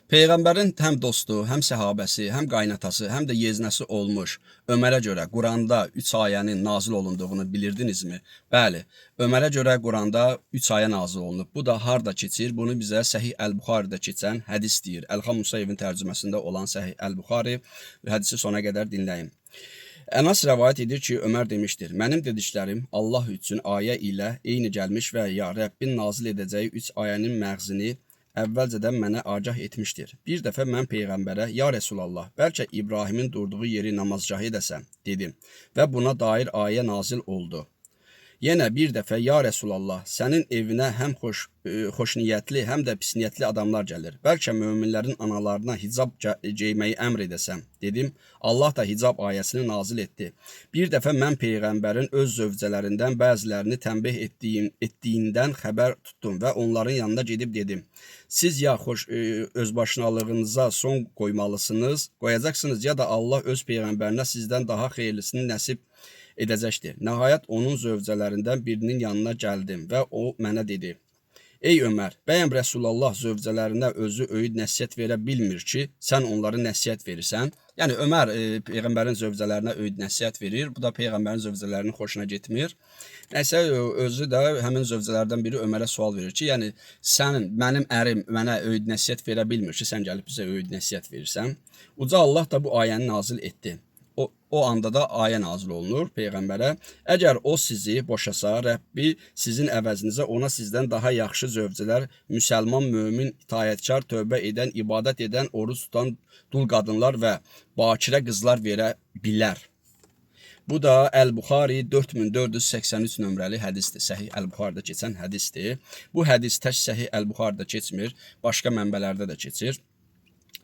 Peyğəmbərin həm dostu, həm səhabəsi, həm qaynatası, həm də yeznəsi olmuş Ömərə görə Quranda 3 ayənin nazil olunduğunu bilirdinizmi? Bəli, Ömərə görə Quranda 3 ayə nazil olunub. Bu da harda keçir? Bunu bizə Səhih Əl-Buxaridə keçən hədis deyir. Əlham Musayevin tərcüməsində olan Səhih Əl-Buxari, hədisi sona qədər dinləyin. Ənas rəvayət edir ki, Ömər demişdir: Mənim dediklərim Allah üçün ayə ilə eyni gəlmiş və ya Rəbbin nazil edəcəyi 3 ayənin məğzini əvvəlcədən mənə agah etmişdir. Bir dəfə mən Peyğəmbərə, ya Rəsulallah, bəlkə İbrahimin durduğu yeri namazgahı edəsəm, dedim və buna dair ayə nazil oldu. Yenə bir dəfə, ya Rəsulallah, sənin evinə həm xoşniyyətli, həm də pisniyyətli adamlar gəlir. Bəlkə möminlərin analarına hicab geyməyi əmr edəsəm, dedim. Allah da hicab ayəsini nazil etdi. Bir dəfə mən Peyğəmbərin öz zövcələrindən bəzilərini tənbih etdiyindən xəbər tutdum və onların yanına gedib dedim. Siz ya özbaşınalığınıza son qoyacaqsınız ya da Allah öz Peyğəmbərinə sizdən daha xeyirlisini nəsib edəcəkdir. Nəhayət onun zövcələrindən birinin yanına gəldim və o mənə dedi: Ey Ömər, bəyəm Rəsulallah zövcələrinə özü öyüd nəsihət verə bilmir ki, sən onları nəsihət verirsən? Yəni Ömər Peyğəmbərin zövcələrinə öyüd nəsihət verir. Bu da Peyğəmbərin zövcələrinin xoşuna getmir. Nəysə özü də həmin zövcələrdən biri Ömərə sual verir ki, yəni mənim ərim mənə öyüd nəsihət verə bilmir ki, sən gəlib bizə öyüd nəsihət verirsən. Uca Allah da bu ayəni nazil etdi. O anda da ayə nazil olunur Peyğəmbərə. Əgər o sizi boşasa, Rəbbi sizin əvəzinizə ona sizdən daha yaxşı zövcələr, müsəlman, mömin, itayətkar, tövbə edən, ibadət edən, oruç tutan dul qadınlar və bakirə qızlar verə bilər. Bu da Əl-Buxari 4483 nömrəli hədisdir. Səhih Əl-Buxaridə keçən hədisdir. Bu hədis tək Səhih Əl-Buxaridə keçmir, başqa mənbələrdə də keçir.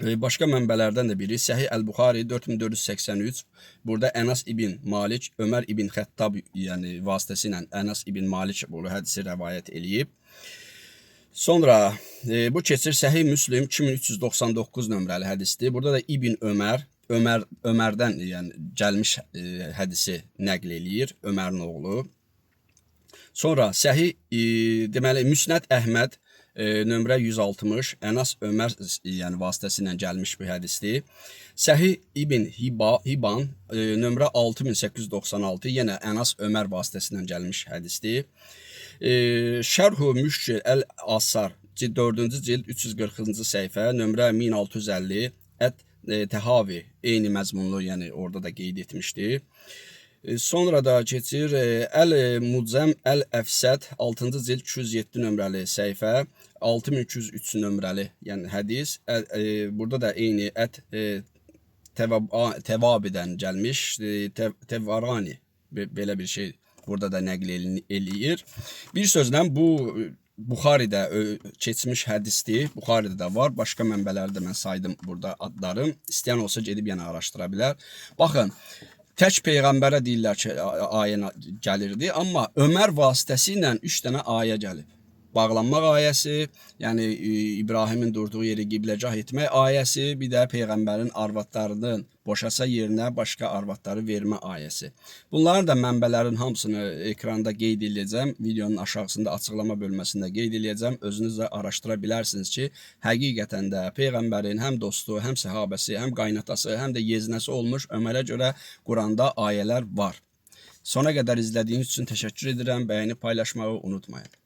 Başqa mənbələrdən də biri Səhih Əl-Buxari 4483. Burada Ənas ibn Malik, Ömər ibn Xəttab yəni vasitəsilə Ənas ibn Malik bu hədisi rəvayət eləyib. Sonra bu keçir Səhih Müslim 2399 nömrəli hədisdir. Burada da İbn Ömərdən yəni gəlmiş hədisi nəql eləyir, Ömərin oğlu. Sonra Səhih deməli Müsnəd Əhməd nömrə 160, Ənas Ömər yəni vasitəsilə gəlmiş bir hədisdir. Səhih İbn Hibban nömrə 6896, yenə Ənas Ömər vasitəsilə gəlmiş hədisdir. Şərh-ü Müşkil Əl-Asar 4-cü cild 340-cı səhifə nömrə 1650, Ət-Təhavi eyni məzmunlu, yəni orada da qeyd etmişdir. Sonra da keçir Əl-Mucəm Əl-Əfsəd 6-cı cild 207 nömrəli səhifə, 6203 nömrəli yəni hədis. Burada da eyni Təvabidən gəlmiş, Təvarani belə bir şey burada da nəql eləyir. Bir sözlə bu Buxaridə keçmiş hədisdir. Buxaridə də var. Başqa mənbələrdə mən saydım burada adlarım. İstəyən olsa gedib yenə araşdıra bilər. Baxın, tək Peyğəmbərə deyirlər ki, ayə gəlirdi, amma Ömər vasitəsilə 3 dənə ayə gəlib. Bağlanmaq ayəsi, yəni İbrahimin durduğu yeri qibləgah etmək ayəsi, bir də Peyğəmbərin arvadlarının boşasa yerinə başqa arvadları vermə ayəsi. Bunların da mənbələrin hamısını ekranda qeyd edəcəm, videonun aşağısında açıqlama bölməsində qeyd edəcəm. Özünüz də araşdıra bilərsiniz ki, həqiqətən də Peyğəmbərin həm dostu, həm səhabəsi, həm qaynatası, həm də yeznəsi olmuş Ömərə görə Quranda ayələr var. Sona qədər izlədiyiniz üçün təşəkkür edirəm. Bəyənib paylaşmağı unutmayın.